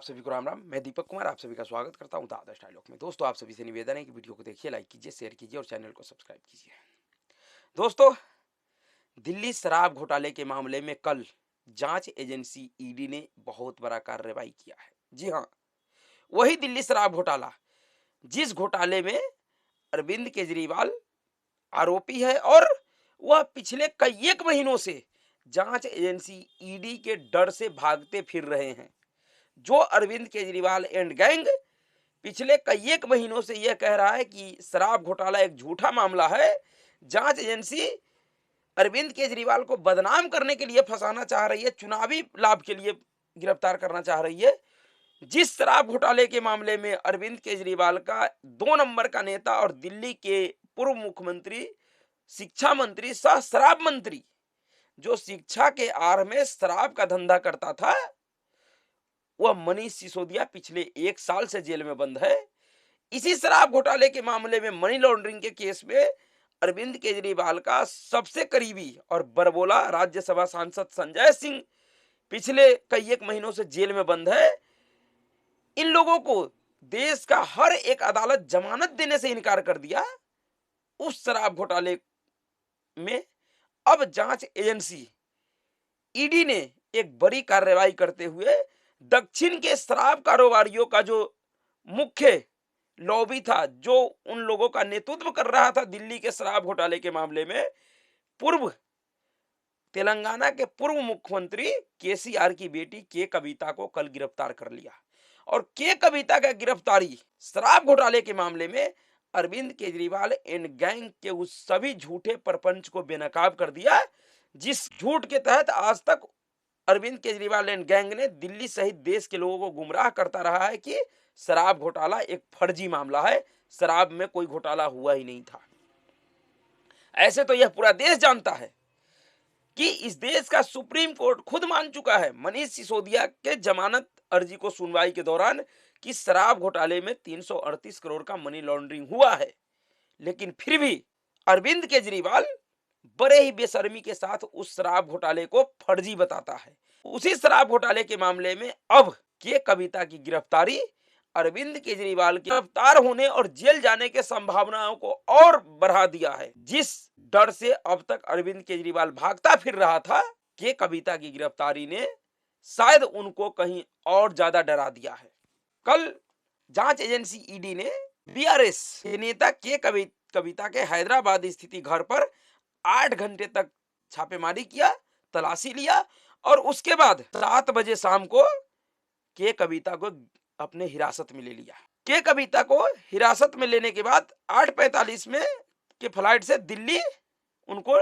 सभी को राम राम। मैं दीपक कुमार आप सभी का स्वागत करता हूं द आदर्श डायलॉग में। दोस्तों, आप सभी से निवेदन है कि वीडियो को देखिए, लाइक कीजिए, शेयर कीजिए और चैनल को सब्सक्राइब कीजिए। दोस्तों, दिल्ली शराब घोटाले के मामले में कल जांच एजेंसी ईडी ने बहुत बड़ा कार्रवाई किया है। जी हाँ, वही दिल्ली शराब घोटाला जिस घोटाले में अरविंद केजरीवाल आरोपी है और वह पिछले कई एक महीनों से जांच एजेंसी ईडी के डर से भागते फिर रहे हैं। जो अरविंद केजरीवाल एंड गैंग पिछले कई एक महीनों से यह कह रहा है कि शराब घोटाला एक झूठा मामला है, जांच एजेंसी अरविंद केजरीवाल को बदनाम करने के लिए फंसाना चाह रही है, चुनावी लाभ के लिए गिरफ्तार करना चाह रही है। जिस शराब घोटाले के मामले में अरविंद केजरीवाल का 2 नंबर का नेता और दिल्ली के पूर्व मुख्यमंत्री, शिक्षा मंत्री सह शराब मंत्री, जो शिक्षा के आड़ में शराब का धंधा करता था, वह मनीष सिसोदिया पिछले 1 साल से जेल में बंद है। इसी शराब घोटाले के मामले में मनी लॉन्ड्रिंग के केस में अरविंद केजरीवाल का सबसे करीबी और बरबोला राज्यसभा सांसद संजय सिंह पिछले कई एक महीनों से जेल में बंद है। इन लोगों को देश का हर एक अदालत जमानत देने से इनकार कर दिया। उस शराब घोटाले में अब जांच एजेंसी ईडी ने एक बड़ी कार्रवाई करते हुए दक्षिण के शराब कारोबारियों का जो मुख्य लॉबी था, जो उन लोगों का नेतृत्व कर रहा था दिल्ली के शराब घोटाले के मामले में, पूर्व तेलंगाना के पूर्व मुख्यमंत्री केसीआर की बेटी के कविता को कल गिरफ्तार कर लिया। और के कविता का गिरफ्तारी शराब घोटाले के मामले में अरविंद केजरीवाल एंड गैंग के उस सभी झूठे प्रपंच को बेनकाब कर दिया, जिस झूठ के तहत आज तक अरविंद केजरीवाल एंड गैंग ने दिल्ली सहित देश के लोगों को गुमराह करता रहा है कि शराब घोटाला एक फर्जी मामला है, शराब में कोई घोटाला हुआ ही नहीं था। ऐसे तो यह पूरा देश जानता है कि इस देश का सुप्रीम कोर्ट खुद मान चुका है मनीष सिसोदिया के जमानत अर्जी को सुनवाई के दौरान कि शराब घोटाले में 338 करोड़ का मनी लॉन्ड्रिंग हुआ है। लेकिन फिर भी अरविंद केजरीवाल बड़े ही बेशर्मी के साथ उस शराब घोटाले को फर्जी बताता है। उसी शराब घोटाले के मामले में अब के कविता की गिरफ्तारी अरविंद केजरीवाल के गिरफ्तार होने और जेल जाने के संभावनाओं को और बढ़ा दिया है। जिस डर से अब तक अरविंद केजरीवाल भागता फिर रहा था, के कविता की गिरफ्तारी ने शायद उनको कहीं और ज्यादा डरा दिया है। कल जांच एजेंसी ईडी ने बीआरएस के नेता के कविता के हैदराबाद स्थित घर पर 8 घंटे तक छापेमारी किया, तलाशी लिया और उसके बाद 7 बजे शाम को के कविता को अपने हिरासत में ले लिया। के कविता को हिरासत में लेने के बाद 8:45 में के फ्लाइट से दिल्ली उनको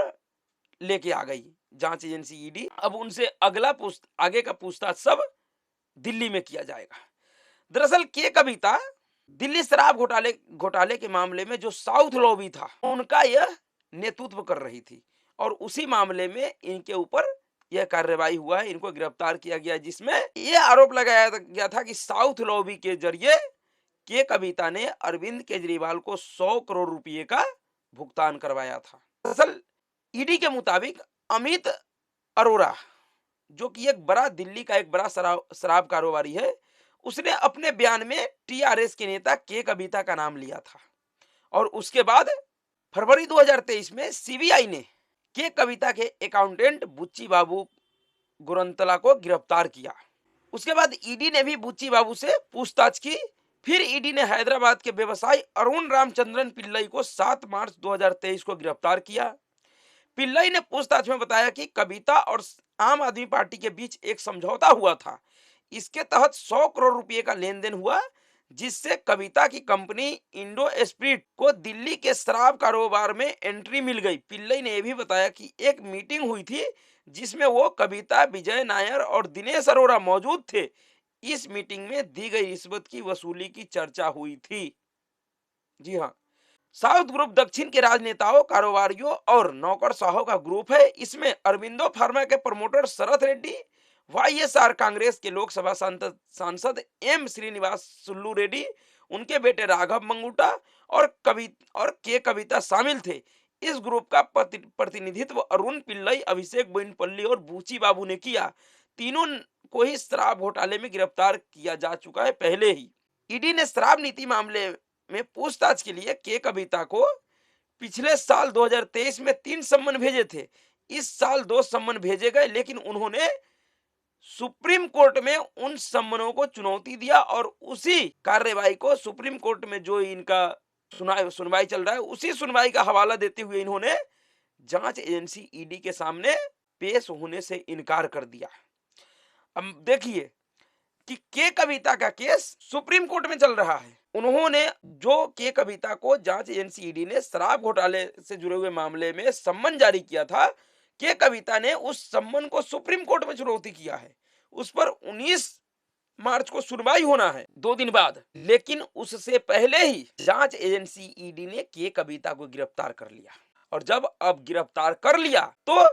लेके आ गई जांच एजेंसी ईडी। अब उनसे आगे का पूछताछ सब दिल्ली में किया जाएगा। दरअसल के कविता दिल्ली शराब घोटाले के मामले में जो साउथ लॉबी था, उनका यह नेतृत्व कर रही थी और उसी मामले में इनके ऊपर यह कार्रवाई हुआ है, इनको गिरफ्तार किया गया, जिसमें यह आरोप लगाया गया था कि साउथ लॉबी के जरिए के कविता ने अरविंद केजरीवाल को 100 करोड़ रुपए का भुगतान करवाया था। दरअसल ईडी के मुताबिक अमित अरोरा, जो कि दिल्ली का एक बड़ा शराब कारोबारी है, उसने अपने बयान में टीआरएस के नेता के कविता का नाम लिया था और उसके बाद फरवरी 2023 में सीबीआई ने के कविता के अकाउंटेंट बुच्ची बाबू गुरंतला को गिरफ्तार किया। उसके बाद ईडी ने भी बुच्ची बाबू से पूछताछ की। फिर ईडी ने हैदराबाद के व्यवसायी अरुण रामचंद्रन पिल्लई को 7 मार्च 2023 को गिरफ्तार किया। पिल्लई ने पूछताछ में बताया कि कविता और आम आदमी पार्टी के बीच एक समझौता हुआ था। इसके तहत 100 करोड़ रुपए का लेन देन हुआ, जिससे कविता की कंपनी इंडो स्पिरिट को दिल्ली के शराब कारोबार में एंट्री मिल गई। पिल्लई ने यह भी बताया कि एक मीटिंग हुई थी जिसमें वो कविता, विजय नायर और दिनेश अरोड़ा मौजूद थे। इस मीटिंग में दी गई रिश्वत की वसूली की चर्चा हुई थी। जी हाँ, साउथ ग्रुप दक्षिण के राजनेताओं, कारोबारियों और नौकरशाहों का ग्रुप है। इसमें अरविंदो फार्मा के प्रमोटर शरद रेड्डी, वाईएसआर कांग्रेस के लोकसभा सांसद एम श्रीनिवास सुल्लू रेड्डी, उनके बेटे राघव मंगूटा और के कविता शामिल थे। इस ग्रुप का प्रतिनिधित्व अरुण पिल्लई, अभिषेक बोइनपल्ली और बूची बाबू ने किया। तीनों को ही शराब घोटाले में गिरफ्तार किया जा चुका है पहले ही। ईडी ने शराब नीति मामले में पूछताछ के लिए के कविता को पिछले साल 2023 में 3 सम्मन भेजे थे। इस साल 2 सम्मन भेजे गए, लेकिन उन्होंने सुप्रीम कोर्ट में उन सम्मनों को चुनौती दिया और उसी कार्यवाही को सुप्रीम कोर्ट में जो इनका सुनवाई चल रहा है, उसी सुनवाई का हवाला देते हुए इन्होंने जांच एजेंसी ईडी के सामने पेश होने से इनकार कर दिया। अब देखिए कि के कविता का केस सुप्रीम कोर्ट में चल रहा है। उन्होंने जो के कविता को जांच एजेंसी ईडी ने शराब घोटाले से जुड़े हुए मामले में सम्मन जारी किया था, के कविता ने उस सम्मन को सुप्रीम कोर्ट में चुनौती किया है। उस पर 19 मार्च को सुनवाई होना है 2 दिन बाद, लेकिन उससे पहले ही जांच एजेंसी ईडी ने के कविता को गिरफ्तार कर लिया। और जब अब गिरफ्तार कर लिया तो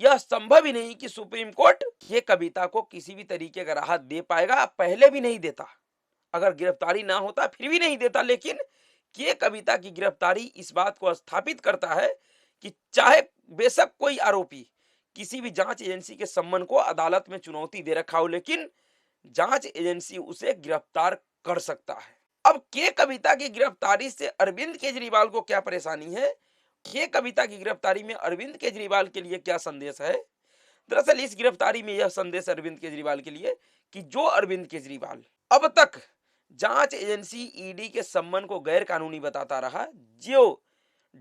यह संभव ही नहीं कि सुप्रीम कोर्ट के कविता को किसी भी तरीके का राहत दे पाएगा। पहले भी नहीं देता, अगर गिरफ्तारी ना होता फिर भी नहीं देता, लेकिन के कविता की गिरफ्तारी इस बात को स्थापित करता है कि चाहे बेशक कोई आरोपी किसी भी जांच एजेंसी के सम्मन को अदालत में चुनौती दे रखा हो, लेकिन जांच एजेंसी उसे गिरफ्तार कर सकता है। अब के कविता की गिरफ्तारी से अरविंद केजरीवाल को क्या परेशानी है, के कविता की गिरफ्तारी में अरविंद केजरीवाल के लिए क्या संदेश है? दरअसल इस गिरफ्तारी में यह संदेश अरविंद केजरीवाल के लिए कि जो अरविंद केजरीवाल अब तक जांच एजेंसी ईडी के सम्मन को गैर कानूनी बताता रहा, जो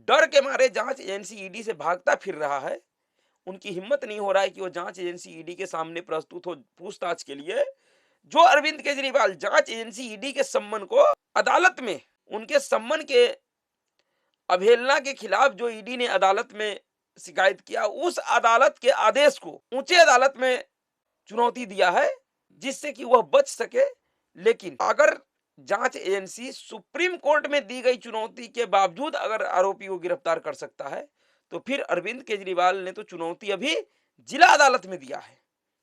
डर के मारे जांच एजेंसी ईडी से भागता फिर रहा है, उनकी हिम्मत नहीं हो रहा है कि वो जांच एजेंसी ईडी के सामने प्रस्तुत हो पूछताछ के लिए। जो अरविंद केजरीवाल जांच एजेंसी ईडी के सम्मन को अदालत में, उनके सम्मन के अवहेलना के खिलाफ जो ईडी ने अदालत में शिकायत किया, उस अदालत के आदेश को ऊंचे अदालत में चुनौती दिया है जिससे कि वह बच सके। लेकिन अगर जांच एजेंसी सुप्रीम कोर्ट में दी गई चुनौती के बावजूद अगर आरोपी को गिरफ्तार कर सकता है, तो फिर अरविंद केजरीवाल ने तो चुनौती अभी जिला अदालत में दिया है,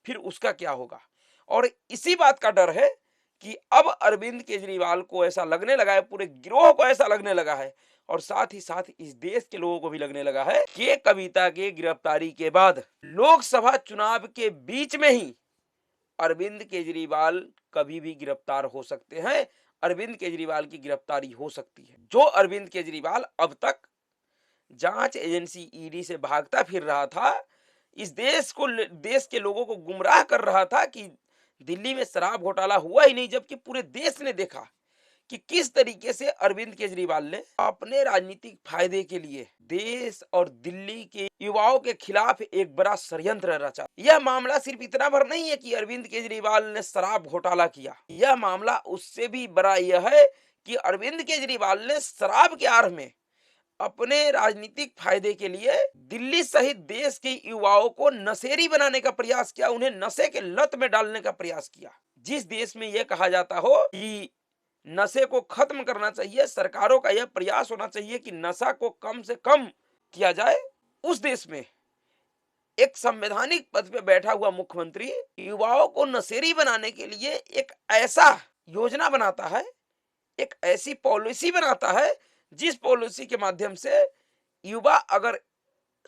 फिर उसका क्या होगा? और इसी बात का डर है कि अब अरविंद केजरीवाल को ऐसा लगने लगा है, पूरे गिरोह को ऐसा लगने लगा है, और साथ ही साथ इस देश के लोगों को भी लगने लगा है कि कविता के गिरफ्तारी के बाद लोकसभा चुनाव के बीच में ही अरविंद केजरीवाल कभी भी गिरफ्तार हो सकते हैं। अरविंद केजरीवाल की गिरफ्तारी हो सकती है। जो अरविंद केजरीवाल अब तक जांच एजेंसी ईडी से भागता फिर रहा था, इस देश के लोगों को गुमराह कर रहा था कि दिल्ली में शराब घोटाला हुआ ही नहीं, जबकि पूरे देश ने देखा कि किस तरीके से अरविंद केजरीवाल ने अपने राजनीतिक फायदे के लिए देश और दिल्ली के युवाओं के खिलाफ एक बड़ा षड्यंत्र रचा। यह मामला सिर्फ इतना भर नहीं है कि अरविंद केजरीवाल ने शराब घोटाला किया, यह मामला उससे भी बड़ा यह है कि अरविंद केजरीवाल ने शराब के आड़ में अपने राजनीतिक फायदे के लिए दिल्ली सहित देश के युवाओं को नशेड़ी बनाने का प्रयास किया, उन्हें नशे के लत में डालने का प्रयास किया। जिस देश में यह कहा जाता हो कि नशे को खत्म करना चाहिए, सरकारों का यह प्रयास होना चाहिए कि नशा को कम से कम किया जाए, उस देश में एक संवैधानिक पद पे बैठा हुआ मुख्यमंत्री युवाओं को नशेड़ी बनाने के लिए एक ऐसा योजना बनाता है, एक ऐसी पॉलिसी बनाता है जिस पॉलिसी के माध्यम से युवा अगर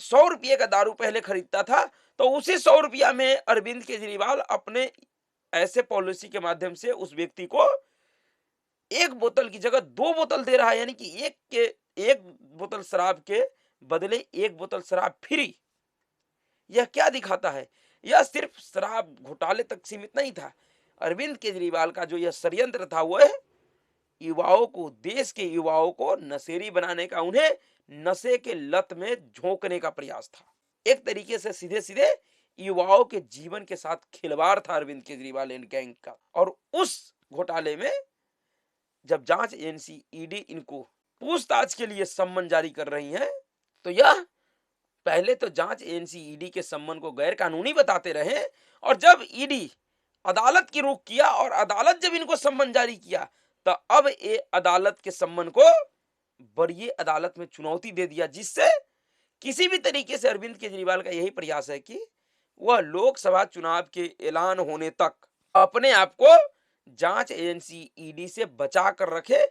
100 रुपये का दारू पहले खरीदता था, तो उसी 100 रुपया में अरविंद केजरीवाल अपने ऐसे पॉलिसी के माध्यम से उस व्यक्ति को 1 बोतल की जगह 2 बोतल दे रहा है, यानी कि 1 बोतल शराब के बदले 1 बोतल शराब फ्री। यह क्या दिखाता है? यह सिर्फ शराब घोटाले तक सीमित नहीं था। अरविंद केजरीवाल का जो यह षड्यंत्र था वह युवाओं को, देश के युवाओं को नशेड़ी बनाने का, उन्हें नशे के लत में झोंकने का प्रयास था। एक तरीके से सीधे सीधे युवाओं के जीवन के साथ खिलवाड़ था अरविंद केजरीवाल एंड गैंग का। और उस घोटाले में जब जांच एजेंसी ईडी इनको पूछताछ के लिए सम्मन जारी कर रही है, तो यह पहले तो जांच एजेंसी ईडी के सम्मन को गैर कानूनी बताते रहे, और जब ईडी अदालत की रुख किया और अदालत जब इनको सम्मन जारी किया, तो अब ये अदालत के सम्मन को बड़ी अदालत में चुनौती दे दिया, जिससे किसी भी तरीके से अरविंद केजरीवाल का यही प्रयास है कि वह लोकसभा चुनाव के ऐलान होने तक अपने आप को जांच एजेंसी ईडी से बचा कर रखे,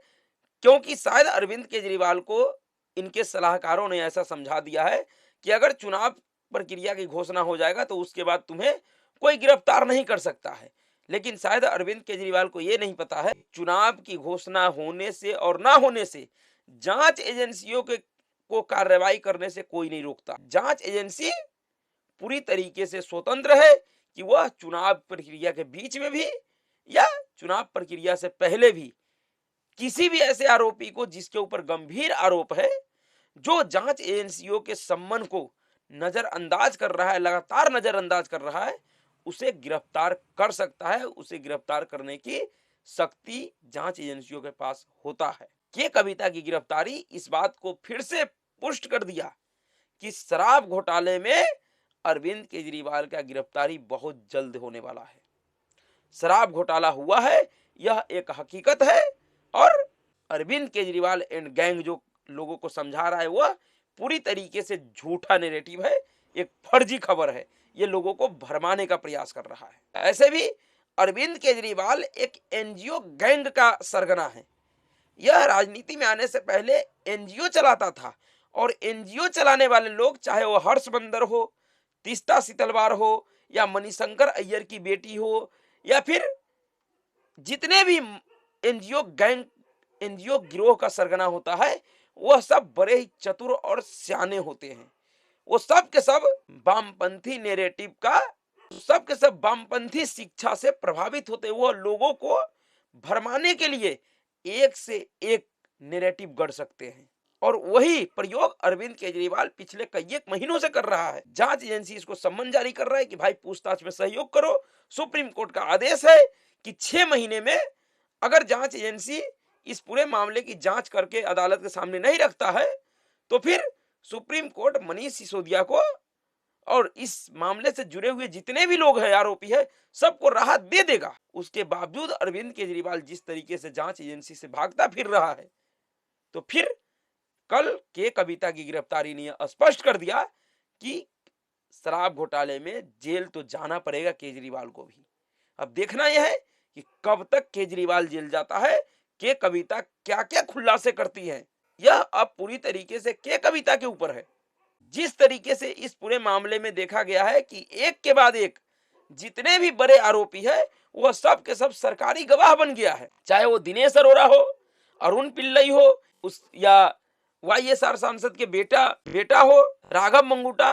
क्योंकि शायद अरविंद केजरीवाल को इनके सलाहकारों ने ऐसा समझा दिया है कि अगर चुनाव प्रक्रिया की घोषणा हो जाएगा तो उसके बाद तुम्हें कोई गिरफ्तार नहीं कर सकता है। लेकिन शायद अरविंद केजरीवाल को ये नहीं पता है, चुनाव की घोषणा होने से और ना होने से जांच एजेंसियों के को कार्रवाई करने से कोई नहीं रोकता। जांच एजेंसी पूरी तरीके से स्वतंत्र है कि वह चुनाव प्रक्रिया के बीच में भी या चुनाव प्रक्रिया से पहले भी किसी भी ऐसे आरोपी को जिसके ऊपर गंभीर आरोप है, जो जांच एजेंसियों के सम्मन को नजरअंदाज कर रहा है, लगातार नजरअंदाज कर रहा है, उसे गिरफ्तार कर सकता है। उसे गिरफ्तार करने की शक्ति जांच एजेंसियों के पास होता है। के कविता की गिरफ्तारी इस बात को फिर से पुष्ट कर दिया कि शराब घोटाले में अरविंद केजरीवाल का गिरफ्तारी बहुत जल्द होने वाला है। शराब घोटाला हुआ है, यह एक हकीकत है, और अरविंद केजरीवाल एंड गैंग जो लोगों को समझा रहा है वह पूरी तरीके से झूठा नैरेटिव है, एक फर्जी खबर है। ये लोगों को भरमाने का प्रयास कर रहा है। ऐसे भी अरविंद केजरीवाल एक एनजीओ गैंग का सरगना है। यह राजनीति में आने से पहले एनजीओ चलाता था, और एनजीओ चलाने वाले लोग, चाहे वो हर्ष बंदर हो, तीस्ता सितलवार हो, या मणिशंकर अय्यर की बेटी हो, या फिर जितने भी एनजीओ गैंग, एनजीओ गिरोह का सरगना होता है, वह सब बड़े ही चतुर और सियाने होते हैं। वो सब के सब वामपंथी नैरेटिव का, सब के सब वामपंथी शिक्षा से प्रभावित होते हैं। वो लोगों को भरमाने के लिए एक से एक नैरेटिव गढ़ सकते हैं, और वही प्रयोग अरविंद केजरीवाल पिछले कई एक महीनों से कर रहा है। जांच एजेंसी इसको सम्मन जारी कर रहा है कि भाई पूछताछ में सहयोग करो। सुप्रीम कोर्ट का आदेश है कि 6 महीने में अगर जांच एजेंसी इस पूरे मामले की जांच करके अदालत के सामने नहीं रखता है, तो फिर सुप्रीम कोर्ट मनीष सिसोदिया को और इस मामले से जुड़े हुए जितने भी लोग हैं, आरोपी है, सबको राहत दे देगा। उसके बावजूद अरविंद केजरीवाल जिस तरीके से जांच एजेंसी से भागता फिर रहा है, तो फिर कल के कविता की गिरफ्तारी ने स्पष्ट कर दिया कि शराब घोटाले में जेल तो जाना पड़ेगा केजरीवाल को भी। अब देखना यह है कि कब तक केजरीवाल जेल जाता है, के कविता क्या क्या खुलासे करती है। यह अब पूरी तरीके से के कविता के ऊपर है। जिस तरीके से इस पूरे मामले में देखा गया है कि एक के बाद एक जितने भी बड़े आरोपी है, वह सब के सब सरकारी गवाह बन गया है। चाहे वो दिनेश अरोड़ा हो, अरुण पिल्लई हो, उस या वाईएसआर सांसद के बेटा हो राघव मंगूटा,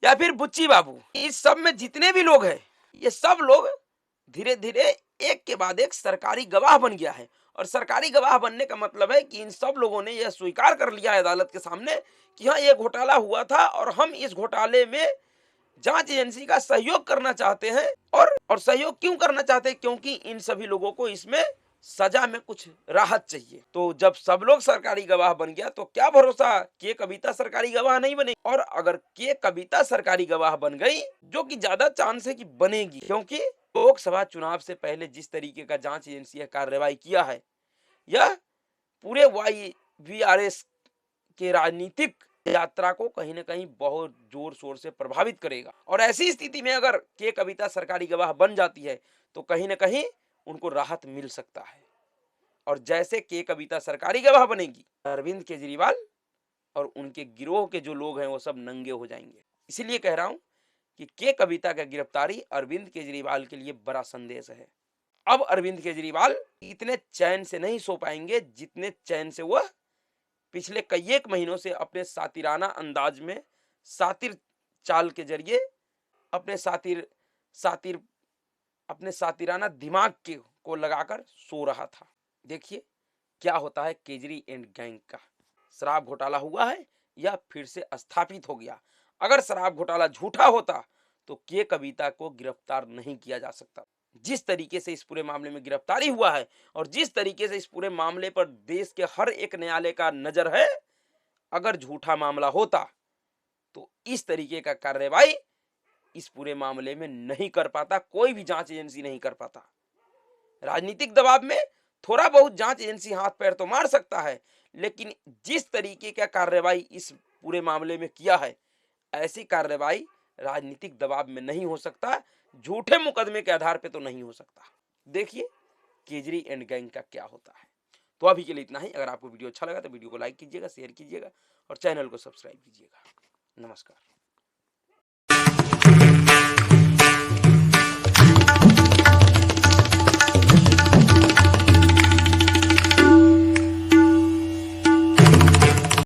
या फिर बुच्ची बाबू, इस सब में जितने भी लोग हैं, ये सब लोग धीरे धीरे एक के बाद एक सरकारी गवाह बन गया है। और सरकारी गवाह बनने का मतलब है कि इन सब लोगों ने यह स्वीकार कर लिया है अदालत के सामने कि हाँ, ये घोटाला हुआ था और हम इस घोटाले में जांच एजेंसी का सहयोग करना चाहते हैं। और सहयोग क्यों करना चाहते हैं? क्योंकि इन सभी लोगों को इसमें सजा में कुछ राहत चाहिए। तो जब सब लोग सरकारी गवाह बन गया, तो क्या भरोसा के कविता सरकारी गवाह नहीं बनेगी। और अगर के कविता सरकारी गवाह बन गई, जो कि ज्यादा चांस है कि बनेगी, क्योंकि लोकसभा चुनाव से पहले जिस तरीके का जांच एजेंसी ने कार्रवाई किया है, यह पूरे वाईवीआरएस के राजनीतिक यात्रा को कहीं ना कहीं बहुत जोर शोर से प्रभावित करेगा। और ऐसी स्थिति में अगर के कविता सरकारी गवाह बन जाती है, तो कहीं ना कहीं उनको राहत मिल सकता है। और जैसे के कविता सरकारी गवाह बनेगी, अरविंद केजरीवाल और उनके गिरोह के जो लोग हैं वो सब नंगे हो जाएंगे। इसीलिए कह रहा हूं कि के कविता का गिरफ्तारी अरविंद केजरीवाल के लिए बड़ा संदेश है। अब अरविंद केजरीवाल इतने चैन से नहीं सो पाएंगे जितने चैन से वह पिछले कई एक महीनों से अपने सातिराना अंदाज में, सातिर चाल के जरिए अपने सातिराना दिमाग को लगाकर सो रहा था। देखिए क्या होता है केजरी एंड गैंग का। शराब घोटाला हुआ है या फिर से स्थापित हो गया। अगर शराब घोटाला झूठा होता तो के कविता को गिरफ्तार नहीं किया जा सकता। जिस तरीके से इस पूरे मामले में गिरफ्तारी हुआ है और जिस तरीके से इस पूरे मामले पर देश के हर एक न्यायालय का नजर है, अगर झूठा मामला होता तो इस तरीके का कार्रवाई इस पूरे मामले में नहीं कर पाता, कोई भी जांच एजेंसी नहीं कर पाता। राजनीतिक दबाव में थोड़ा बहुत जांच एजेंसी हाथ पैर तो मार सकता है, लेकिन जिस तरीके का कार्रवाई इस पूरे मामले में किया है, ऐसी कार्रवाई राजनीतिक दबाव में नहीं हो सकता, झूठे मुकदमे के आधार पे तो नहीं हो सकता। देखिए केजरी एंड गैंग का क्या होता है। तो अभी के लिए इतना ही। अगर आपको वीडियो अच्छा लगा तो वीडियो को लाइक कीजिएगा, शेयर कीजिएगा और चैनल को सब्सक्राइब कीजिएगा। नमस्कार।